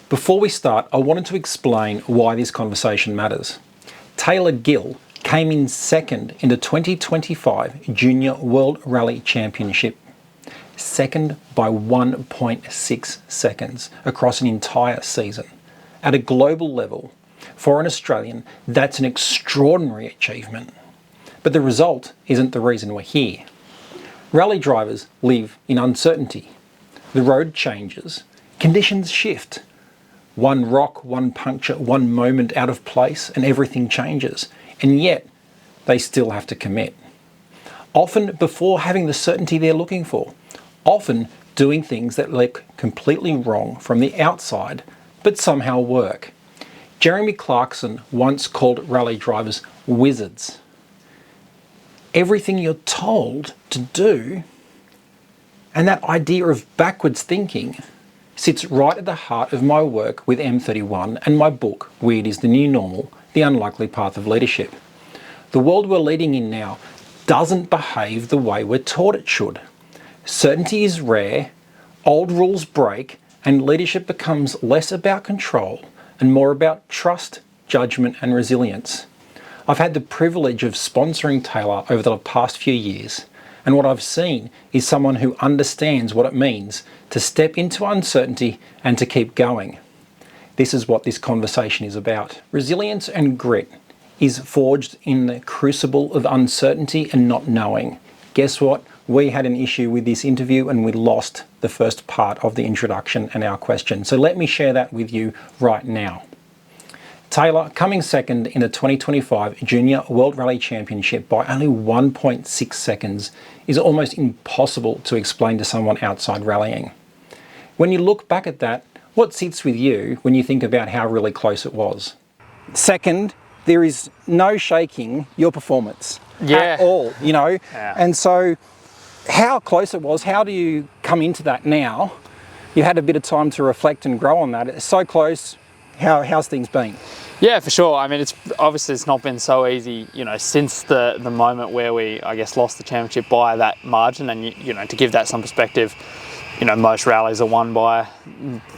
Before we start, I wanted to explain why this conversation matters. Taylor Gill came in second in the 2025 Junior World Rally Championship. Second by 1.6 seconds across an entire season. At a global level, for an Australian, that's an extraordinary achievement. But the result isn't the reason we're here. Rally drivers live in uncertainty. The road changes, conditions shift. One rock, one puncture, one moment out of place and everything changes. And yet, they still have to commit. Often before having the certainty they're looking for. Often doing things that look completely wrong from the outside, but somehow work. Jeremy Clarkson once called rally drivers wizards. Everything you're told to do, and that idea of backwards thinking, sits right at the heart of my work with M31 and my book, Weird is the New Normal, The Unlikely Path of Leadership. The world we're leading in now doesn't behave the way we're taught it should. Certainty is rare, old rules break, and leadership becomes less about control and more about trust, judgment, and resilience. I've had the privilege of sponsoring Taylor over the past few years, and what I've seen is someone who understands what it means to step into uncertainty and to keep going. This is what this conversation is about. Resilience and grit is forged in the crucible of uncertainty and not knowing. Guess what? We had an issue with this interview and we lost the first part of the introduction and our question. So let me share that with you right now. Taylor coming second in the 2025 Junior World Rally Championship by only 1.6 seconds is almost impossible to explain to someone outside rallying. When you look back at that, what sits with you when you think about how really close it was? Second, there is no shaking your performance at all, you know? Yeah. And so how close it was, how do you come into that now? You had a bit of time to reflect and grow on that. It's so close. How's things been? Yeah, for sure. I mean, it's not been so easy, you know, since the moment where we, I guess, lost the championship by that margin. And, you know, to give that some perspective, you know, most rallies are won by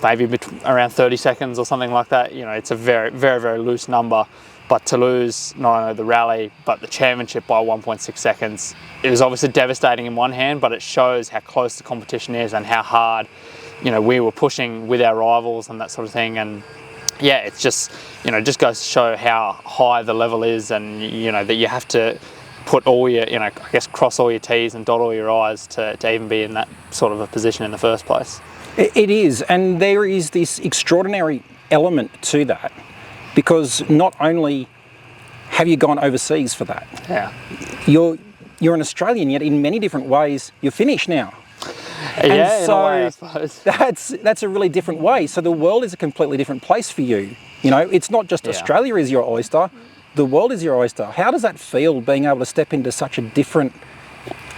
maybe around 30 seconds or something like that. You know, it's a very, very, very loose number. But to lose not only the rally, but the championship by 1.6 seconds, it was obviously devastating in one hand, but it shows how close the competition is and how hard, you know, we were pushing with our rivals and that sort of thing. And yeah, it's just, you know, just goes to show how high the level is, and, you know, that you have to put all your, you know, I guess cross all your T's and dot all your I's to even be in that sort of a position in the first place. It is, and there is this extraordinary element to that, because not only have you gone overseas for that, Yeah. you're an Australian, yet in many different ways you're Finnish now. Yeah, and in so a way, I suppose. that's a really different way. So the world is a completely different place for you. You know, it's not just Australia is your oyster, the world is your oyster. How does that feel, being able to step into such a different,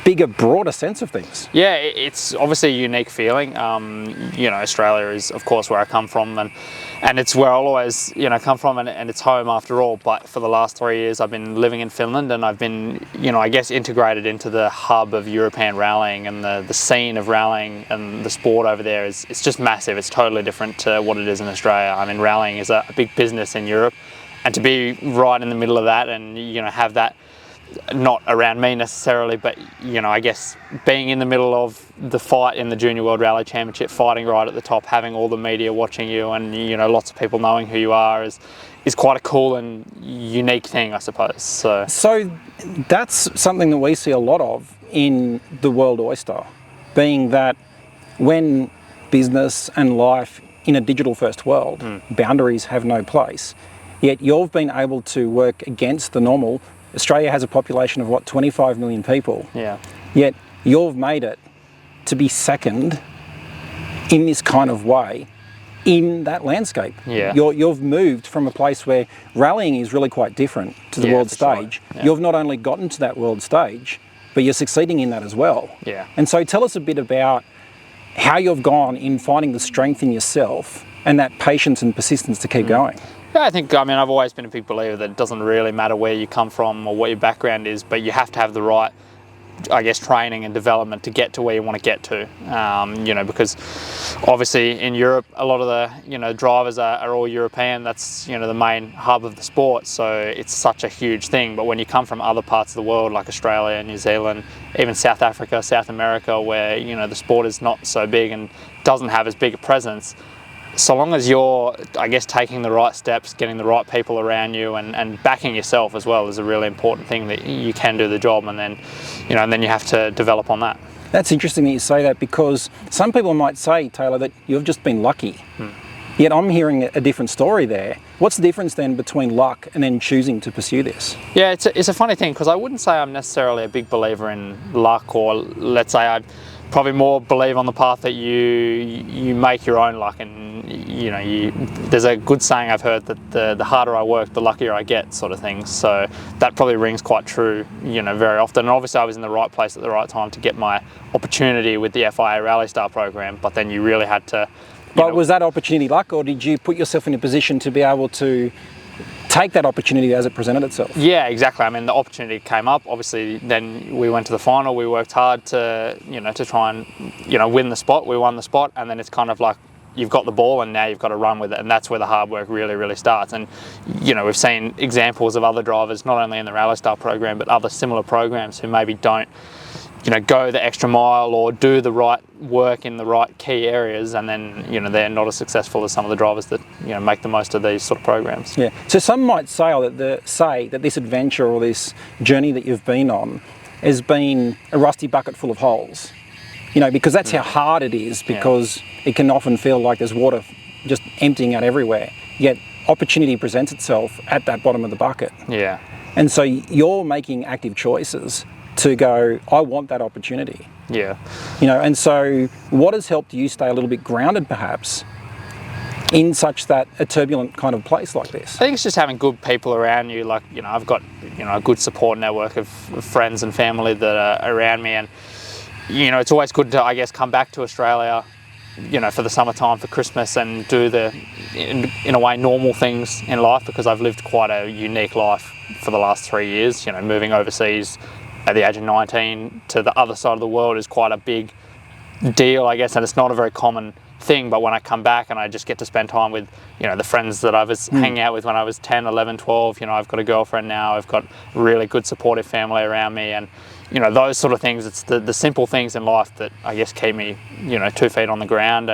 bigger, broader sense of things? Yeah, it's obviously a unique feeling. You know, Australia is, of course, where I come from, and it's where I'll always, you know, come from, and it's home after all. But for the last 3 years, I've been living in Finland, and I've been, you know, I guess integrated into the hub of European rallying, and the scene of rallying and the sport over there it's just massive. It's totally different to what it is in Australia. I mean, rallying is a big business in Europe, and to be right in the middle of that, and, you know, have that, not around me necessarily, but, you know, I guess being in the middle of the fight in the Junior World Rally Championship, fighting right at the top, having all the media watching you, and, you know, lots of people knowing who you are is quite a cool and unique thing, I suppose. So that's something that we see a lot of in the world oyster, being that when business and life in a digital first world, boundaries have no place. Yet you've been able to work against the normal. Australia has a population of, what, 25 million people? Yeah. Yet you've made it to be second in this kind of way in that landscape. Yeah. You've moved from a place where rallying is really quite different to the world stage. Sure. Yeah. You've not only gotten to that world stage, but you're succeeding in that as well. Yeah. And so tell us a bit about how you've gone in finding the strength in yourself and that patience and persistence to keep going. Yeah, I mean, I've always been a big believer that it doesn't really matter where you come from or what your background is, but you have to have the right I guess, training and development to get to where you want to get to. You know, because obviously in Europe, a lot of the, you know, drivers are all European. That's, you know, the main hub of the sport. So it's such a huge thing. But when you come from other parts of the world, like Australia, New Zealand, even South Africa, South America, where, you know, the sport is not so big and doesn't have as big a presence, so long as you're, I guess, taking the right steps, getting the right people around you, and backing yourself as well is a really important thing, that you can do the job, and then, you know, and then you have to develop on that. That's interesting that you say that, because some people might say, Taylor, that you've just been lucky. Yet I'm hearing a different story there. What's the difference then between luck and then choosing to pursue this? Yeah, it's a funny thing, because I wouldn't say I'm necessarily a big believer in luck, or let's say I probably more believe on the path that you make your own luck. And you know, there's a good saying I've heard that the harder I work, the luckier I get, sort of thing. So that probably rings quite true, you know, very often. And obviously I was in the right place at the right time to get my opportunity with the FIA Rally Star program, but then you really had to... But was that opportunity luck, or did you put yourself in a position to be able to take that opportunity as it presented itself? Yeah, exactly. I mean, the opportunity came up. Obviously, then we went to the final. We worked hard to, you know, to try and, you know, win the spot. We won the spot, and then it's kind of like you've got the ball and now you've got to run with it, and that's where the hard work really, really starts. And, you know, we've seen examples of other drivers, not only in the Rally Star program, but other similar programs, who maybe don't, you know, go the extra mile or do the right work in the right key areas, and then, you know, they're not as successful as some of the drivers that, you know, make the most of these sort of programs. Yeah. So some might say that this adventure or this journey that you've been on has been a rusty bucket full of holes. You know, because that's how hard it is, because it can often feel like there's water just emptying out everywhere. Yet opportunity presents itself at that bottom of the bucket. Yeah. And so you're making active choices to go, I want that opportunity. Yeah. You know, and so what has helped you stay a little bit grounded, perhaps, in such a turbulent kind of place like this? I think it's just having good people around you. Like, you know, I've got, you know, a good support network of friends and family that are around me, and, you know, it's always good to, I guess, come back to Australia, you know, for the summertime, for Christmas, and do the, in a way, normal things in life, because I've lived quite a unique life for the last 3 years. You know, moving overseas at the age of 19 to the other side of the world is quite a big deal, I guess, and it's not a very common thing. But when I come back and I just get to spend time with, you know, the friends that I was hanging out with when I was 10, 11, 12, you know, I've got a girlfriend now, I've got really good supportive family around me, and, you know, those sort of things. It's the simple things in life that, I guess, keep me, you know, 2 feet on the ground.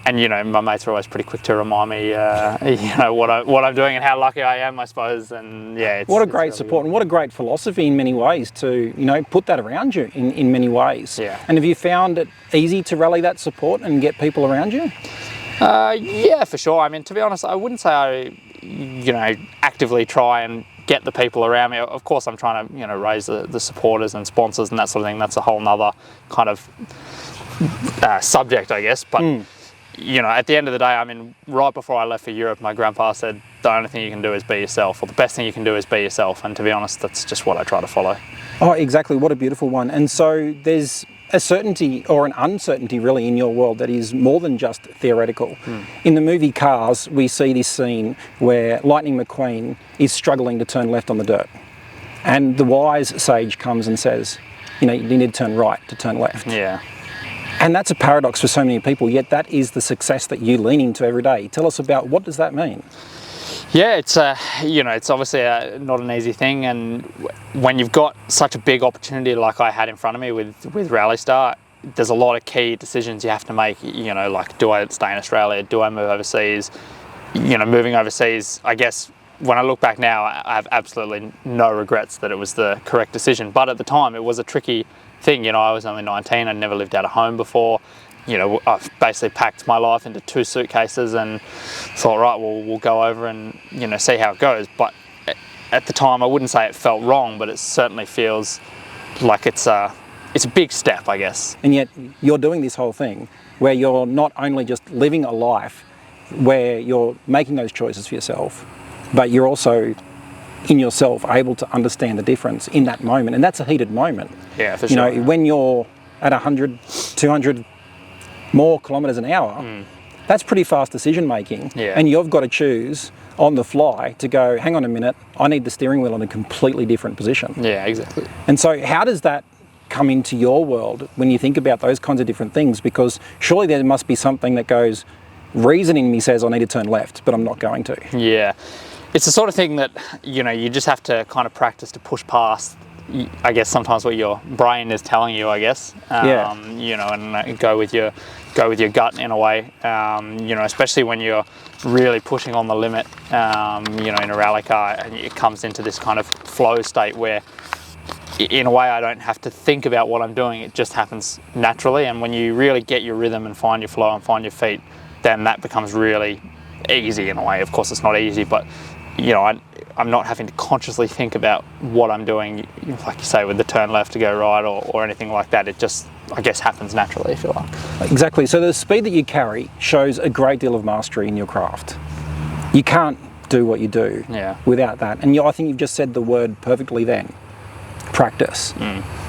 And you know, my mates are always pretty quick to remind me, you know, what I'm doing and how lucky I am, I suppose. And yeah, what a great support, good. And what a great philosophy in many ways to, you know, put that around you in many ways. Yeah. And have you found it easy to rally that support and get people around you? Yeah, for sure. I mean, to be honest, I wouldn't say I, you know, actively try and get the people around me. Of course, I'm trying to, you know, raise the supporters and sponsors and that sort of thing. That's a whole nother kind of subject, I guess. But you know, at the end of the day, I mean, right before I left for Europe, my grandpa said, the only thing you can do is be yourself, or the best thing you can do is be yourself. And to be honest, that's just what I try to follow. Oh, exactly. What a beautiful one. And so there's a certainty, or an uncertainty really, in your world that is more than just theoretical. In the movie Cars, we see this scene where Lightning McQueen is struggling to turn left on the dirt. And the wise sage comes and says, you know, you need to turn right to turn left. Yeah. And that's a paradox for so many people, yet that is the success that you lean into every day. Tell us about, what does that mean? Yeah, it's you know, it's obviously not an easy thing, and when you've got such a big opportunity like I had in front of me with Rally Star, there's a lot of key decisions you have to make. You know, like, do I stay in Australia? Do I move overseas? You know, moving overseas, I guess when I look back now, I have absolutely no regrets that it was the correct decision. But at the time, it was a tricky thing. You know, I was only 19, I'd never lived out of home before. You know, I've basically packed my life into 2 suitcases and thought, right, well, we'll go over and, you know, see how it goes. But at the time, I wouldn't say it felt wrong, but it certainly feels like it's a big step, I guess. And yet you're doing this whole thing where you're not only just living a life where you're making those choices for yourself, but you're also in yourself able to understand the difference in that moment. And that's a heated moment. Yeah, for sure. You know, when you're at 100, 200 more kilometres an hour, that's pretty fast decision making. Yeah. And you've got to choose on the fly to go, hang on a minute, I need the steering wheel in a completely different position. Yeah, exactly. And so how does that come into your world when you think about those kinds of different things? Because surely there must be something that goes, reasoning me says I need to turn left, but I'm not going to. Yeah, it's the sort of thing that, you just have to kind of practice to push past, I guess, sometimes what your brain is telling you, I guess. And go with your gut in a way, especially when you're really pushing on the limit, in a rally car, and it comes into this kind of flow state where, in a way, I don't have to think about what I'm doing, it just happens naturally. And when you really get your rhythm and find your flow and find your feet, then that becomes really easy in a way. Of course, it's not easy, but I'm not having to consciously think about what I'm doing, like you say, with the turn left to go right or anything like that. It just, I guess, happens naturally, if you like. Exactly. So the speed that you carry shows a great deal of mastery in your craft. You can't do what you do without that. And I think you've just said the word perfectly then. Practice.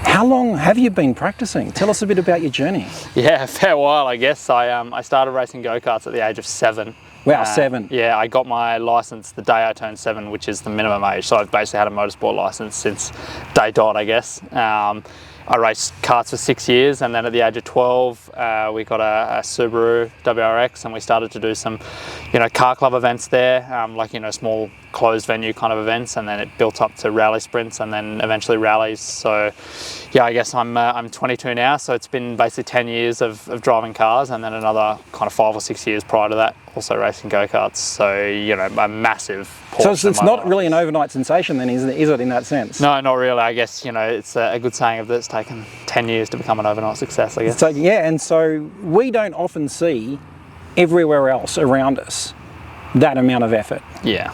How long have you been practicing? Tell us a bit about your journey. Yeah, a fair while, I guess. I started racing go-karts at the age of 7. Wow, 7. Yeah, I got my license the day I turned 7, which is the minimum age. So I've basically had a motorsport license since day dot, I guess. I raced karts for 6 years, and then at the age of 12, we got a Subaru WRX, and we started to do some, car club events there, small closed venue kind of events, and then it built up to rally sprints, and then eventually rallies. So, yeah, I guess I'm 22 now, so it's been basically 10 years of driving cars, and then another kind of 5 or 6 years prior to that, also racing go-karts. So, a massive portion. So it's not really an overnight sensation then, is it, in that sense? No, not really. I guess, it's a good saying that it's taken 10 years to become an overnight success, I guess. So, yeah, and so we don't often see everywhere else around us that amount of effort. Yeah.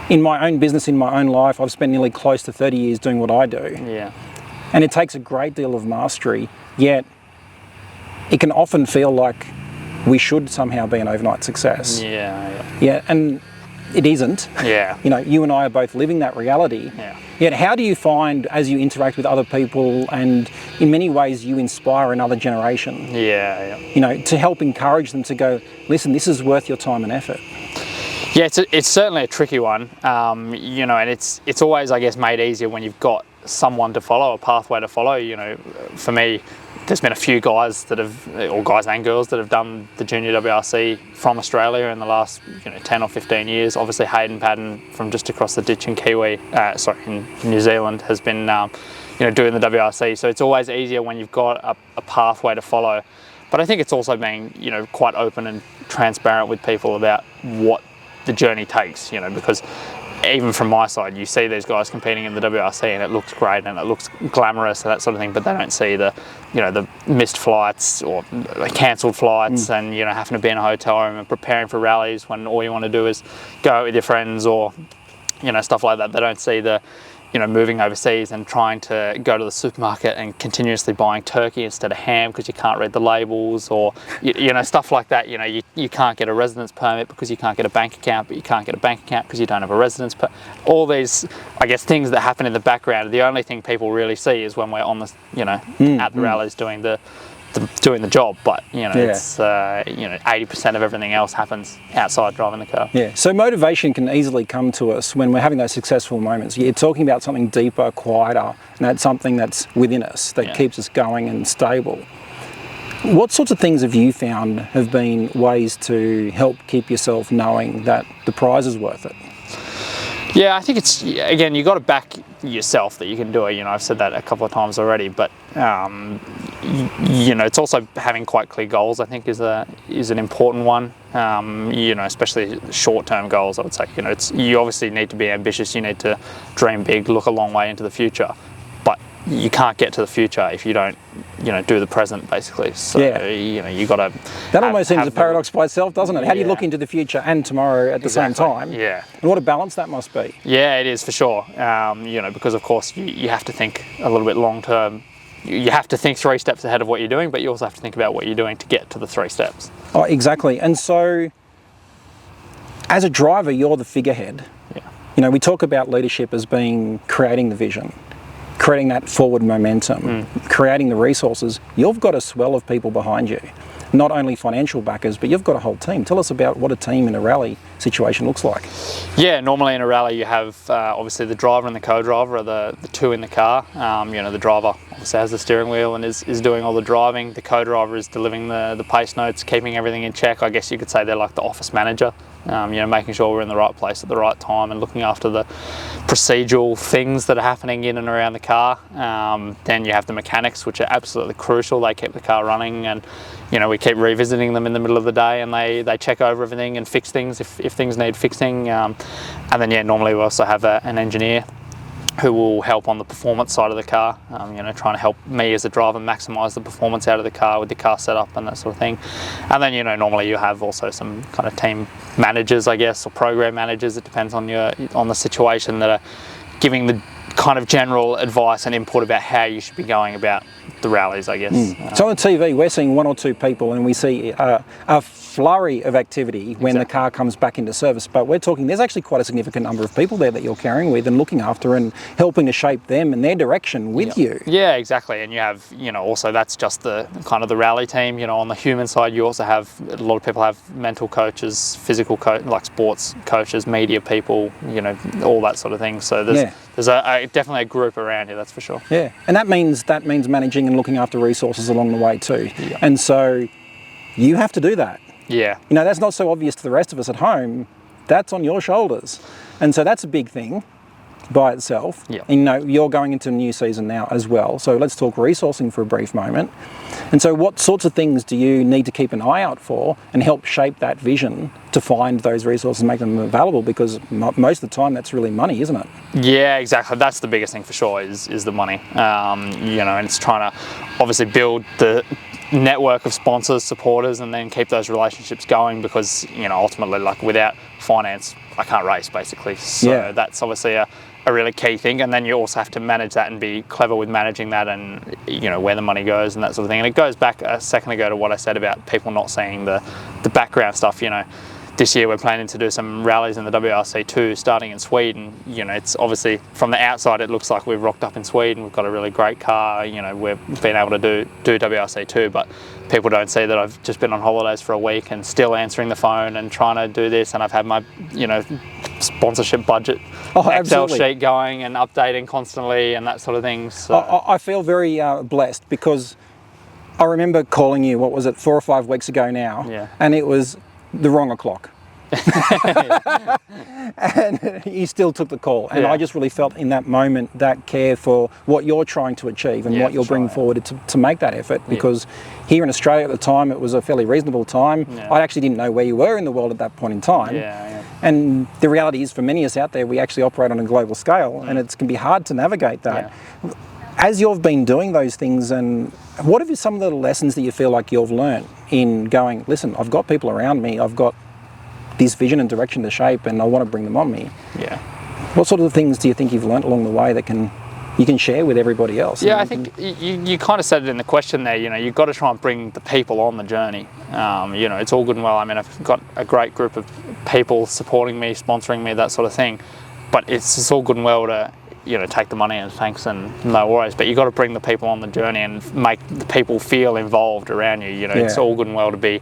In my own business, in my own life, I've spent nearly close to 30 years doing what I do. Yeah. And it takes a great deal of mastery, yet it can often feel like we should somehow be an overnight success. Yeah, and it isn't. Yeah. You and I are both living that reality. Yeah. Yet how do you find, as you interact with other people, and in many ways you inspire another generation, to help encourage them to go, listen, this is worth your time and effort? Yeah, it's certainly a tricky one, and it's always, I guess, made easier when you've got someone to follow, a pathway to follow. For me, there's been a few guys guys and girls that have done the junior WRC from Australia in the last 10 or 15 years. Obviously, Hayden Padden from just across the ditch in in New Zealand has been doing the WRC. So it's always easier when you've got a pathway to follow. But I think it's also being quite open and transparent with people about what the journey takes, because even from my side, you see these guys competing in the WRC and it looks great and it looks glamorous and that sort of thing, but they don't see the missed flights or cancelled flights and having to be in a hotel room and preparing for rallies when all you want to do is go out with your friends or stuff like that. They don't see the moving overseas and trying to go to the supermarket and continuously buying turkey instead of ham because you can't read the labels, or stuff like that. You can't get a residence permit because you can't get a bank account, but you can't get a bank account because you don't have a residence permit. All these, I guess, things that happen in the background. The only thing people really see is when we're on the at the rallies doing the job, but it's 80% of everything else happens outside driving the car. Yeah, so motivation can easily come to us when we're having those successful moments. You're talking about something deeper, quieter, and that's something that's within us that keeps us going and stable. What sorts of things have you found have been ways to help keep yourself knowing that the prize is worth it? Yeah, I think it's, again, you got to back yourself that you can do it. I've said that a couple of times already, but it's also having quite clear goals. I think is an important one. Especially short-term goals. I would say. You obviously need to be ambitious. You need to dream big, look a long way into the future, but you can't get to the future if you don't do the present, basically. So you got to. That almost seems a paradox by itself, doesn't it? How do you look into the future and tomorrow at the same time? Yeah. And what a balance that must be. Yeah, it is for sure. Because of course you have to think a little bit long term. You have to think 3 steps ahead of what you're doing, but you also have to think about what you're doing to get to the 3 steps. Oh, exactly. And so, as a driver, you're the figurehead. Yeah. We talk about leadership as being creating the vision, creating that forward momentum, creating the resources. You've got a swell of people behind you. not only financial backers, but you've got a whole team. Tell us about what a team in a rally situation looks like. Yeah, normally in a rally you have obviously the driver and the co-driver are the two in the car. The driver obviously has the steering wheel and is doing all the driving. The co-driver is delivering the pace notes, keeping everything in check. I guess you could say they're like the office manager. Making sure we're in the right place at the right time and looking after the procedural things that are happening in and around the car. Then you have the mechanics, which are absolutely crucial. They keep the car running, and we keep revisiting them in the middle of the day, and they check over everything and fix things if things need fixing. And then normally we also have an engineer who will help on the performance side of the car, trying to help me as a driver maximise the performance out of the car with the car setup and that sort of thing. And then, normally you have also some kind of team managers, I guess, or program managers, it depends on the situation, that are giving the kind of general advice and input about how you should be going about the rallies, I guess. So on TV, we're seeing one or two people and we see a flurry of activity when the car comes back into service, but we're talking, there's actually quite a significant number of people there that you're carrying with and looking after and helping to shape them and their direction with you. Yeah, exactly. And you have, also that's just the kind of the rally team. On the human side, you also have, a lot of people have mental coaches, physical like sports coaches, media people, all that sort of thing. So there's definitely a group around you, that's for sure. Yeah, and that means managing and looking after resources along the way too. Yeah. And so you have to do that. Yeah. That's not so obvious to the rest of us at home. That's on your shoulders. And so that's a big thing by itself. Yeah. You're going into a new season now as well. So let's talk resourcing for a brief moment. And so what sorts of things do you need to keep an eye out for and help shape that vision to find those resources and make them available? Because most of the time that's really money, isn't it? Yeah, exactly. That's the biggest thing for sure is the money. And it's trying to obviously build the network of sponsors, supporters, and then keep those relationships going, because ultimately, like, without finance I can't race, basically. So that's obviously a really key thing. And then you also have to manage that and be clever with managing that, and where the money goes and that sort of thing. And it goes back a second ago to what I said about people not seeing the background stuff. This year we're planning to do some rallies in the WRC2 starting in Sweden. It's obviously, from the outside it looks like we've rocked up in Sweden, we've got a really great car, we've been able to do WRC2, but people don't see that I've just been on holidays for a week and still answering the phone and trying to do this, and I've had my sponsorship budget Excel sheet going and updating constantly and that sort of thing. So I feel very blessed, because I remember calling you, what was it, 4 or 5 weeks ago now, and it was the wrong o'clock. And you still took the call, and I just really felt in that moment that care for what you're trying to achieve and what you're bringing forward to make that effort, because here in Australia at the time it was a fairly reasonable time. I actually didn't know where you were in the world at that point in time. And the reality is, for many of us out there, we actually operate on a global scale, and it can be hard to navigate that. As you've been doing those things, and what are some of the lessons that you feel like you've learned in going, listen, I've got people around me, I've got this vision and direction to shape, and I want to bring them on me? What sort of things do you think you've learnt along the way that you can share with everybody else? I think you kind of said it in the question there. You've got to try and bring the people on the journey. It's all good and well. I mean, I've got a great group of people supporting me, sponsoring me, that sort of thing, but it's all good and well to take the money and thanks and no worries, but you've got to bring the people on the journey and make the people feel involved around you. It's all good and well to be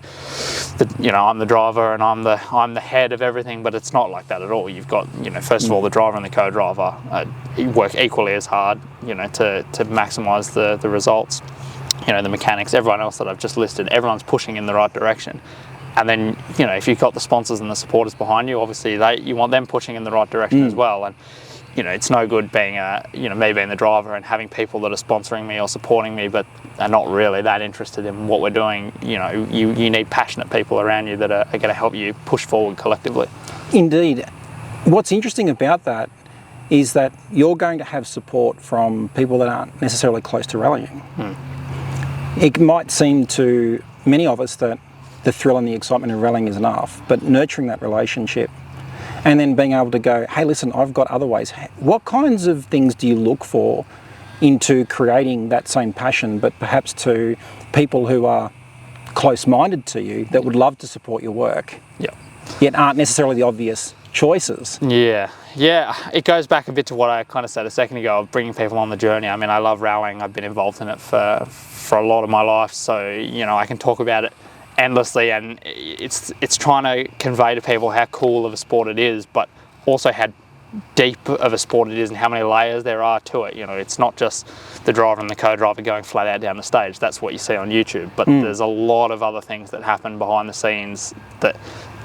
I'm the driver and I'm the head of everything, but it's not like that at all. You've got first of all, the driver and the co-driver work equally as hard to maximise the results. The mechanics, everyone else that I've just listed, everyone's pushing in the right direction. And then if you've got the sponsors and the supporters behind you, obviously you want them pushing in the right direction as well. And it's no good being me being the driver and having people that are sponsoring me or supporting me, but are not really that interested in what we're doing. You need passionate people around you that are going to help you push forward collectively. Indeed. What's interesting about that is that you're going to have support from people that aren't necessarily close to rallying. It might seem to many of us that the thrill and the excitement of rallying is enough, but nurturing that relationship and then being able to go, hey, listen, I've got other ways. What kinds of things do you look for into creating that same passion, but perhaps to people who are close-minded to you that would love to support your work, yet aren't necessarily the obvious choices? Yeah, it goes back a bit to what I kind of said a second ago of bringing people on the journey. I mean, I love rallying. I've been involved in it for a lot of my life, so I can talk about it endlessly, and it's trying to convey to people how cool of a sport it is, but also how deep of a sport it is and how many layers there are to it. It's not just the driver and the co-driver going flat out down the stage. That's what you see on YouTube, but there's a lot of other things that happen behind the scenes that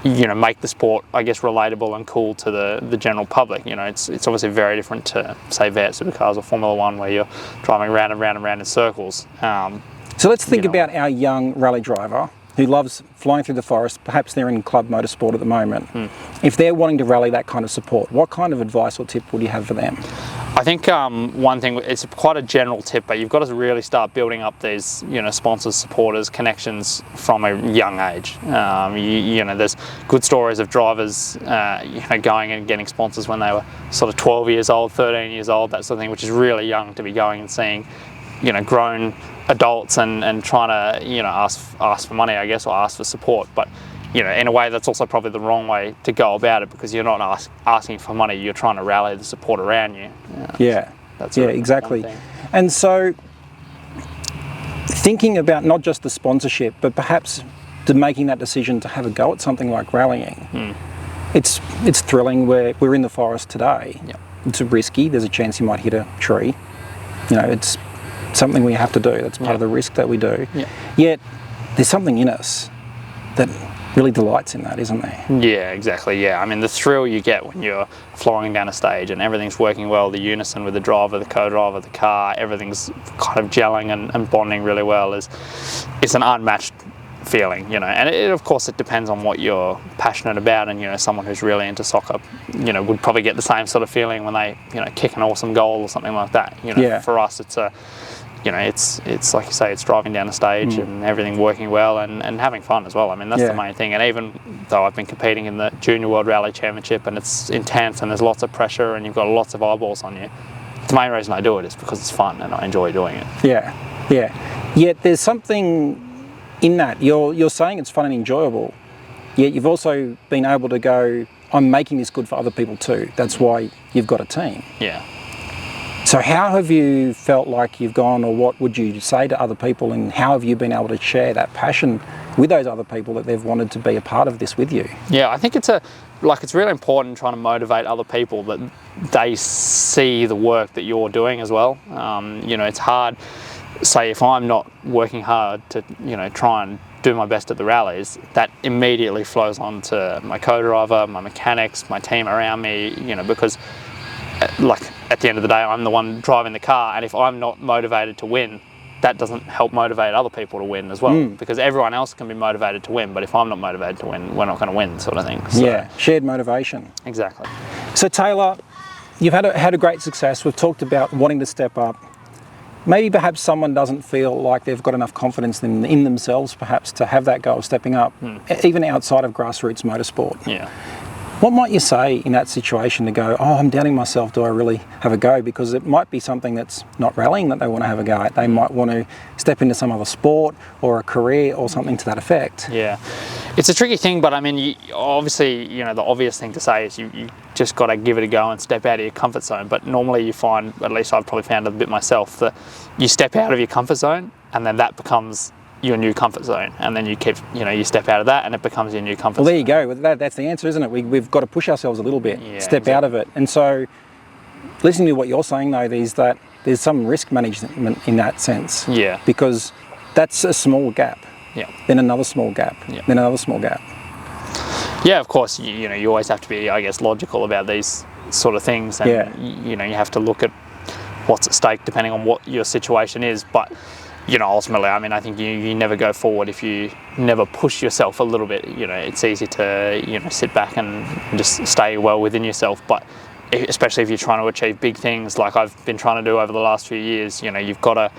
make the sport, I guess, relatable and cool to the general public. It's obviously very different to, say, V8 supercars or Formula One, where you're driving round and round and round in circles. So let's think about our young rally driver who loves flying through the forest. Perhaps they're in club motorsport at the moment. If they're wanting to rally that kind of support, what kind of advice or tip would you have for them? I think one thing, it's quite a general tip, but you've got to really start building up these, sponsors, supporters, connections from a young age. There's good stories of drivers, going and getting sponsors when they were sort of 12 years old, 13 years old, that sort of thing, which is really young to be going and seeing, grown adults and trying to, ask for money, I guess, or ask for support. But in a way, that's also probably the wrong way to go about it, because you're not asking for money, you're trying to rally the support around you. That's exactly. And so, thinking about not just the sponsorship, but perhaps making that decision to have a go at something like rallying. It's thrilling. We're in the forest today. It's risky. There's a chance you might hit a tree. It's something we have to do. That's part of the risk that we do. Yet, there's something in us that really delights in that, isn't there? Yeah, exactly. Yeah, I mean, the thrill you get when you're flying down a stage and everything's working well, the unison with the driver, the co-driver, the car, everything's kind of gelling and bonding really well, it's an unmatched feeling, and of course it depends on what you're passionate about, and someone who's really into soccer, would probably get the same sort of feeling when they, kick an awesome goal or something like that. For us, it's it's like you say, it's driving down the stage and everything working well and having fun as well. I mean, that's the main thing. And even though I've been competing in the Junior World Rally Championship and it's intense and there's lots of pressure and you've got lots of eyeballs on you, the main reason I do it is because it's fun and I enjoy doing it. Yet there's something in that. You're saying it's fun and enjoyable, yet you've also been able to go, I'm making this good for other people too. That's why you've got a team. So how have you felt like you've gone, or what would you say to other people, and how have you been able to share that passion with those other people that they've wanted to be a part of this with you? Yeah, I think it's really important trying to motivate other people that they see the work that you're doing as well. It's hard, say, if I'm not working hard to, try and do my best at the rallies, that immediately flows on to my co-driver, my mechanics, my team around me, because at the end of the day, I'm the one driving the car, and if I'm not motivated to win, that doesn't help motivate other people to win as well, because everyone else can be motivated to win, but if I'm not motivated to win, we're not going to win, sort of thing. So, shared motivation. Exactly. So Taylor, you've had a great success. We've talked about wanting to step up. Maybe perhaps someone doesn't feel like they've got enough confidence in themselves, perhaps, to have that goal of stepping up, even outside of grassroots motorsport. What might you say in that situation to go, oh, I'm doubting myself, do I really have a go? Because it might be something that's not rallying that they want to have a go at. They might want to step into some other sport or a career or something to that effect. Yeah, it's a tricky thing, but I mean, obviously, the obvious thing to say is you just got to give it a go and step out of your comfort zone. But normally you find, at least I've probably found it a bit myself, that you step out of your comfort zone and then that becomes your new comfort zone, and then you keep, you step out of that and it becomes your new comfort zone. Well, there you go. That's the answer, isn't it? We've got to push ourselves a little bit, step out of it. And so, listening to what you're saying, though, is that there's some risk management in that sense. Because that's a small gap. Then another small gap. Then another small gap. Yeah, of course. You always have to be, I guess, logical about these sort of things, and you have to look at what's at stake depending on what your situation is. But ultimately, I mean, I think you never go forward if you never push yourself a little bit. It's easy to, sit back and just stay well within yourself. But especially if you're trying to achieve big things like I've been trying to do over the last few years, you've got to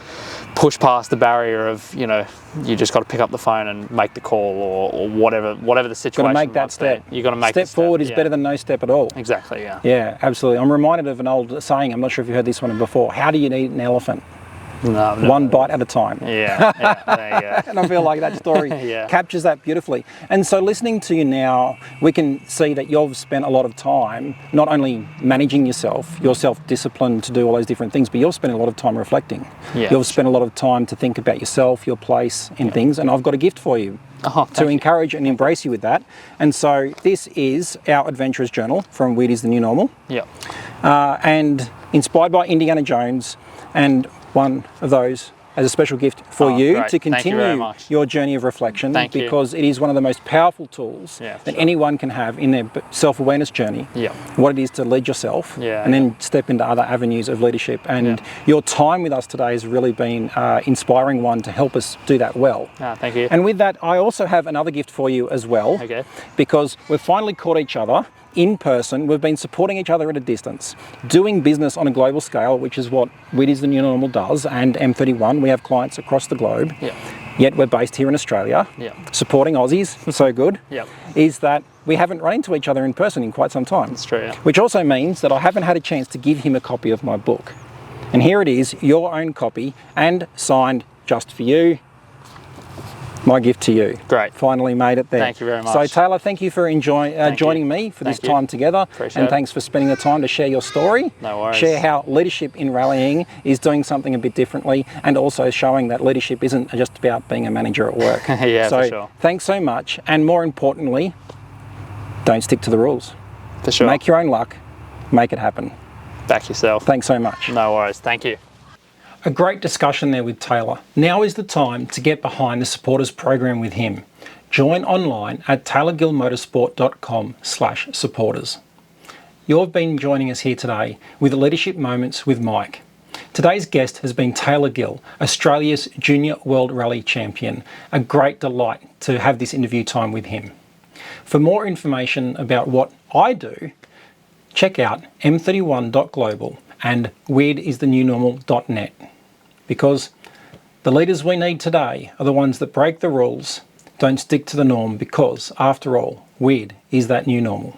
push past the barrier of, you just got to pick up the phone and make the call or whatever the situation. Got to make that step. You've got to make step forward is better than no step at all. Exactly, yeah. Yeah, absolutely. I'm reminded of an old saying, I'm not sure if you heard this one before. How do you eat an elephant? No, one bite at a time. Yeah, there you go. And I feel like that story Yeah. captures that beautifully. And so listening to you now, we can see that you've spent a lot of time not only managing yourself, your self-discipline to do all those different things, but you've spent a lot of time reflecting. Yeah. You've spent a lot of time to think about yourself, your place in things, and I've got a gift for you. Oh, to encourage and embrace you with that. And so this is our adventurous journal from Weird is the New Normal. Yeah. And inspired by Indiana Jones, and one of those as a special gift for you great. to Thank you very continue much. your journey of reflection, Thank you. because it is one of the most powerful tools Yeah, for that sure. anyone can have in their self-awareness journey. Yeah. What it is to lead yourself, Yeah, and then step into other avenues of leadership. And your time with us today has really been inspiring one to help us do that well. Thank you. And with that, I also have another gift for you as well. Okay. Because we've finally caught each other in person. We've been supporting each other at a distance, doing business on a global scale, which is what Weird is the New Normal does, and M31. We have clients across the globe. Yeah. Yet we're based here in Australia, supporting Aussies, so good, is that we haven't run into each other in person in quite some time. That's true, yeah. Which also means that I haven't had a chance to give him a copy of my book. And here it is, your own copy, and signed just for you. My gift to you. Great. Finally made it there. Thank you very much. So Taylor, thank you for joining me for this Thank you. time together. Appreciate and it. thanks for spending the time to share your story. No worries. Share how leadership in rallying is doing something a bit differently, and also showing that leadership isn't just about being a manager at work. Yeah, so for sure. Thanks so much. And more importantly, don't stick to the rules. For sure. Make your own luck. Make it happen. Back yourself. Thanks so much. No worries. Thank you. A great discussion there with Taylor. Now is the time to get behind the supporters program with him. Join online at taylorgillmotorsport.com/supporters. You've been joining us here today with Leadership Moments with Mike. Today's guest has been Taylor Gill, Australia's Junior World Rally Champion. A great delight to have this interview time with him. For more information about what I do, check out m31.global and weirdisthenewnormal.net. Because the leaders we need today are the ones that break the rules, don't stick to the norm, because, after all, weird is that new normal.